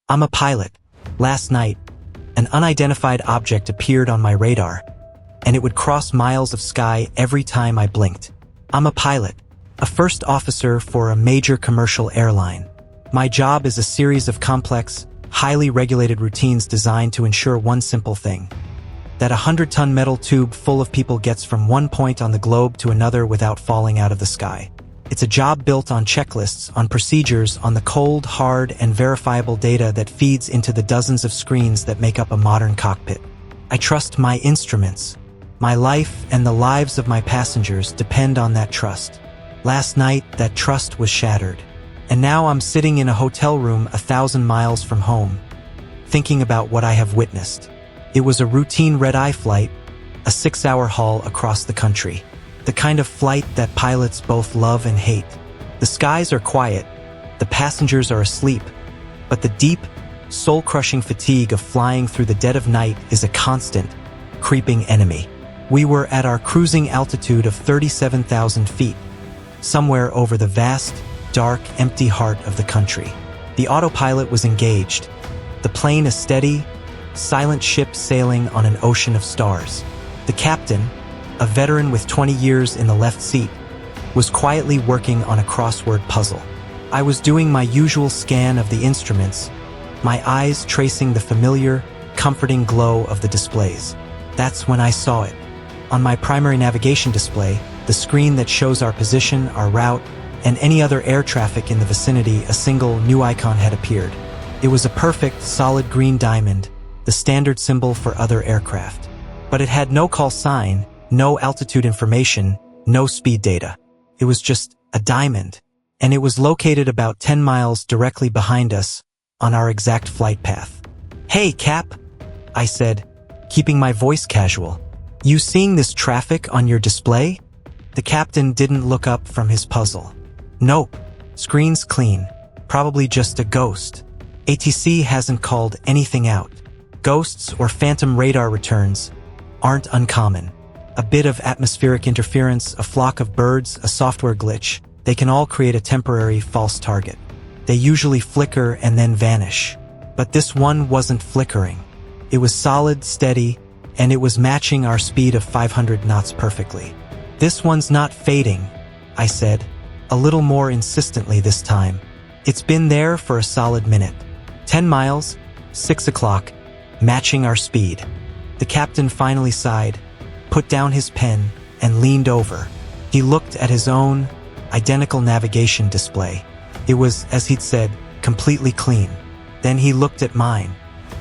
I'm a pilot. Last night, an unidentified object appeared on my radar, and it would cross miles of sky every time I blinked. I'm a pilot, a first officer for a major commercial airline. My job is a series of complex, highly regulated routines designed to ensure one simple thing: that a 100-ton metal tube full of people gets from one point on the globe to another without falling out of the sky. It's a job built on checklists, on procedures, on the cold, hard, and verifiable data that feeds into the dozens of screens that make up a modern cockpit. I trust my instruments. My life and the lives of my passengers depend on that trust. Last night, that trust was shattered. And now I'm sitting in a hotel room 1,000 miles from home, thinking about what I have witnessed. It was a routine red-eye flight, a 6-hour haul across the country. The kind of flight that pilots both love and hate. The skies are quiet, the passengers are asleep, but the deep, soul-crushing fatigue of flying through the dead of night is a constant, creeping enemy. We were at our cruising altitude of 37,000 feet, somewhere over the vast, dark, empty heart of the country. The autopilot was engaged, the plane a steady, silent ship sailing on an ocean of stars. The captain, a veteran with 20 years in the left seat, was quietly working on a crossword puzzle. I was doing my usual scan of the instruments, my eyes tracing the familiar, comforting glow of the displays. That's when I saw it. On my primary navigation display, the screen that shows our position, our route, and any other air traffic in the vicinity, a single new icon had appeared. It was a perfect, solid green diamond, the standard symbol for other aircraft. But it had no call sign, no altitude information, no speed data. It was just a diamond, and it was located about 10 miles directly behind us on our exact flight path. "Hey, Cap," I said, keeping my voice casual. "You seeing this traffic on your display?" The captain didn't look up from his puzzle. "Nope. Screen's clean. Probably just a ghost. ATC hasn't called anything out. Ghosts or phantom radar returns aren't uncommon. A bit of atmospheric interference, a flock of birds, a software glitch, they can all create a temporary false target. They usually flicker and then vanish. But this one wasn't flickering. It was solid, steady, and it was matching our speed of 500 knots perfectly. This one's not fading," I said, a little more insistently this time. "It's been there for a solid minute. 10 miles, 6 o'clock, matching our speed." The captain finally sighed, put down his pen, and leaned over. He looked at his own, identical navigation display. It was, as he'd said, completely clean. Then he looked at mine.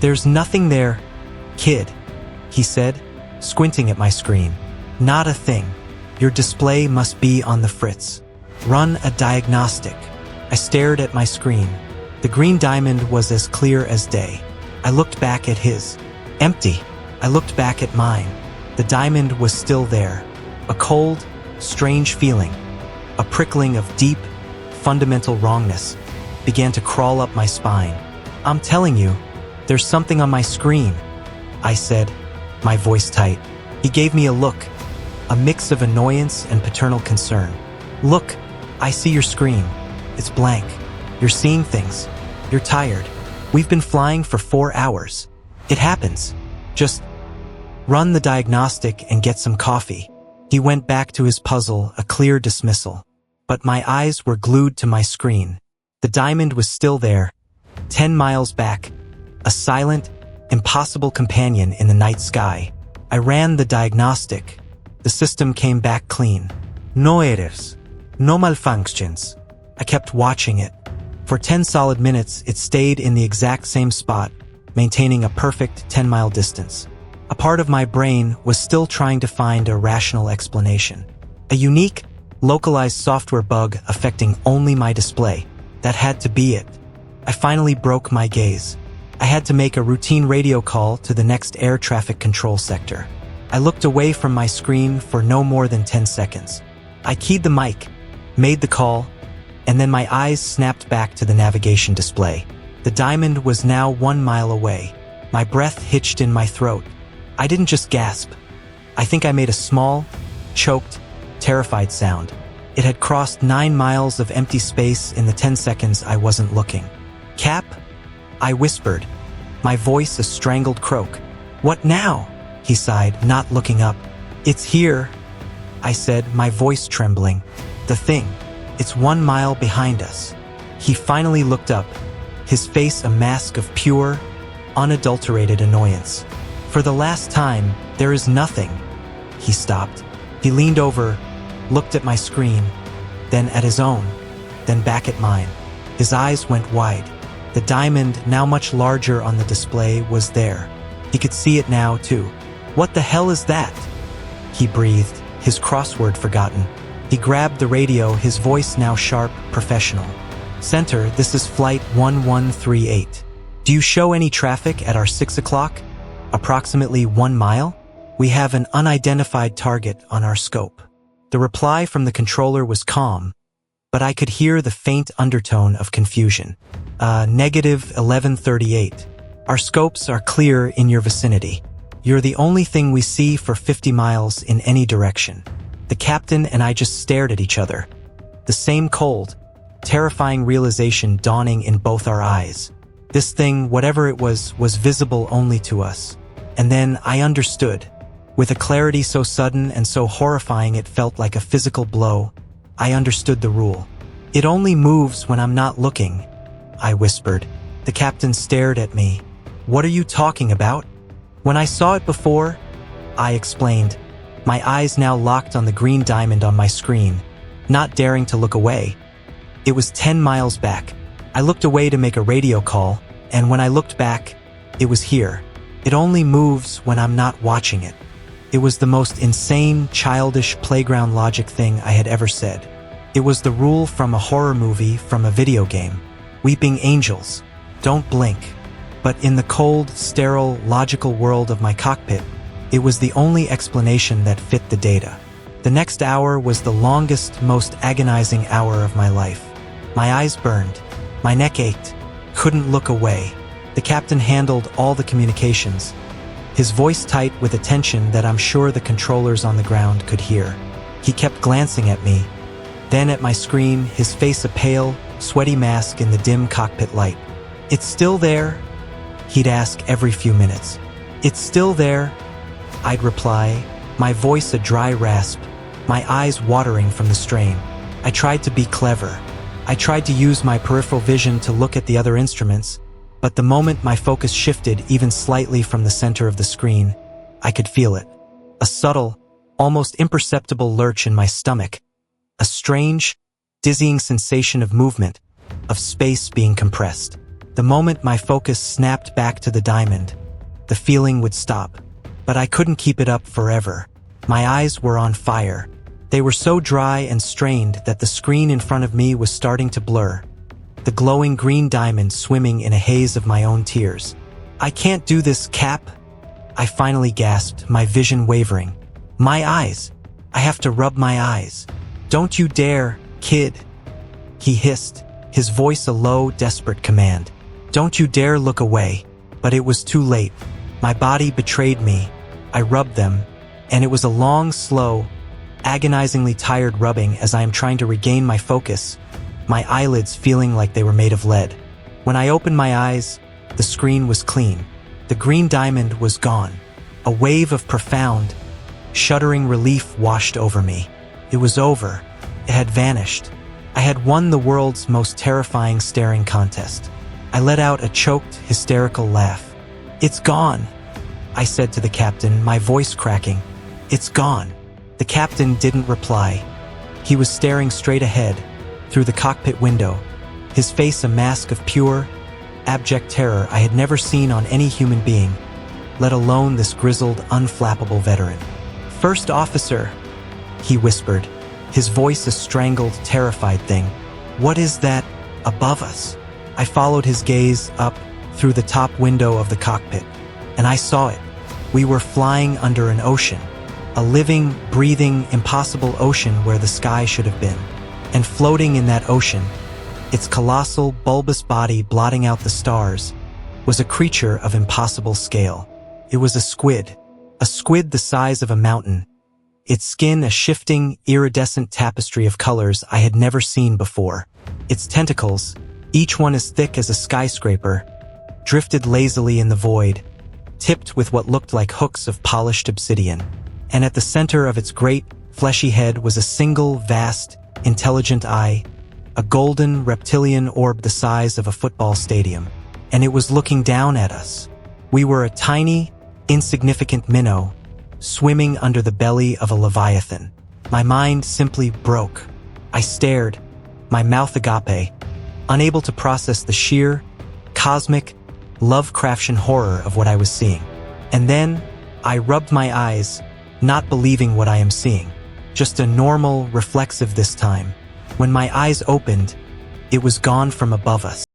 "There's nothing there, kid," he said, squinting at my screen. "Not a thing. Your display must be on the fritz. Run a diagnostic." I stared at my screen. The green diamond was as clear as day. I looked back at his. Empty. I looked back at mine. The diamond was still there. A cold, strange feeling, a prickling of deep, fundamental wrongness, began to crawl up my spine. "I'm telling you, there's something on my screen," I said, my voice tight. He gave me a look, a mix of annoyance and paternal concern. "Look, I see your screen. It's blank. You're seeing things. You're tired. We've been flying for 4 hours. It happens. Just run the diagnostic and get some coffee." He went back to his puzzle, a clear dismissal. But my eyes were glued to my screen. The diamond was still there, 10 miles back, a silent, impossible companion in the night sky. I ran the diagnostic. The system came back clean. "No errors. No malfunctions." I kept watching it. For 10 solid minutes, it stayed in the exact same spot, maintaining a perfect 10-mile distance. A part of my brain was still trying to find a rational explanation. A unique, localized software bug affecting only my display. That had to be it. I finally broke my gaze. I had to make a routine radio call to the next air traffic control sector. I looked away from my screen for no more than 10 seconds. I keyed the mic, made the call, and then my eyes snapped back to the navigation display. The diamond was now 1 mile away. My breath hitched in my throat. I didn't just gasp. I think I made a small, choked, terrified sound. It had crossed 9 miles of empty space in the 10 seconds I wasn't looking. "Cap?" I whispered, my voice a strangled croak. What now? He sighed, not looking up. It's here, I said, my voice trembling. The thing. It's 1 mile behind us. He finally looked up, his face a mask of pure, unadulterated annoyance. For the last time, there is nothing. He stopped. He leaned over, looked at my screen, then at his own, then back at mine. His eyes went wide. The diamond, now much larger on the display, was there. He could see it now, too. What the hell is that? He breathed, his crossword forgotten. He grabbed the radio, his voice now sharp, professional. Center, this is flight 1138. Do you show any traffic at our 6 o'clock? Approximately 1 mile? We have an unidentified target on our scope. The reply from the controller was calm, but I could hear the faint undertone of confusion. Negative 1138. Our scopes are clear in your vicinity. You're the only thing we see for 50 miles in any direction. The captain and I just stared at each other. The same cold, terrifying realization dawning in both our eyes. This thing, whatever it was visible only to us. And then I understood. With a clarity so sudden and so horrifying it felt like a physical blow, I understood the rule. It only moves when I'm not looking, I whispered. The captain stared at me. What are you talking about? When I saw it before, I explained, my eyes now locked on the green diamond on my screen, not daring to look away. It was 10 miles back. I looked away to make a radio call, and when I looked back, it was here. It only moves when I'm not watching it. It was the most insane, childish playground logic thing I had ever said. It was the rule from a horror movie, from a video game. Weeping angels, don't blink. But in the cold, sterile, logical world of my cockpit, it was the only explanation that fit the data. The next hour was the longest, most agonizing hour of my life. My eyes burned. My neck ached. Couldn't look away. The captain handled all the communications, his voice tight with a tension that I'm sure the controllers on the ground could hear. He kept glancing at me, then at my screen, his face a pale, sweaty mask in the dim cockpit light. It's still there? He'd ask every few minutes. It's still there? I'd reply, my voice a dry rasp, my eyes watering from the strain. I tried to be clever. I tried to use my peripheral vision to look at the other instruments, but the moment my focus shifted even slightly from the center of the screen, I could feel it. A subtle, almost imperceptible lurch in my stomach. A strange, dizzying sensation of movement, of space being compressed. The moment my focus snapped back to the diamond, the feeling would stop. But I couldn't keep it up forever. My eyes were on fire. They were so dry and strained that the screen in front of me was starting to blur. The glowing green diamond swimming in a haze of my own tears. I can't do this, Cap. I finally gasped, my vision wavering. My eyes. I have to rub my eyes. Don't you dare, kid. He hissed, his voice a low, desperate command. Don't you dare look away. But it was too late. My body betrayed me. I rubbed them, and it was a long, slow, agonizingly tired rubbing as I am trying to regain my focus, my eyelids feeling like they were made of lead. When I opened my eyes, the screen was clean. The green diamond was gone. A wave of profound, shuddering relief washed over me. It was over. It had vanished. I had won the world's most terrifying staring contest. I let out a choked, hysterical laugh. It's gone, I said to the captain, my voice cracking. It's gone. The captain didn't reply. He was staring straight ahead, through the cockpit window, his face a mask of pure, abject terror I had never seen on any human being, let alone this grizzled, unflappable veteran. First officer, he whispered, his voice a strangled, terrified thing. What is that above us? I followed his gaze up through the top window of the cockpit, and I saw it. We were flying under an ocean, a living, breathing, impossible ocean where the sky should have been. And floating in that ocean, its colossal, bulbous body blotting out the stars, was a creature of impossible scale. It was a squid the size of a mountain, its skin a shifting, iridescent tapestry of colors I had never seen before. Its tentacles, each one as thick as a skyscraper, drifted lazily in the void, tipped with what looked like hooks of polished obsidian. And at the center of its great, fleshy head was a single, vast, intelligent eye, a golden, reptilian orb the size of a football stadium. And it was looking down at us. We were a tiny, insignificant minnow, swimming under the belly of a leviathan. My mind simply broke. I stared, my mouth agape, unable to process the sheer, cosmic, Lovecraftian horror of what I was seeing. And then, I rubbed my eyes, not believing what I am seeing. Just a normal, reflexive this time. When my eyes opened, it was gone from above us.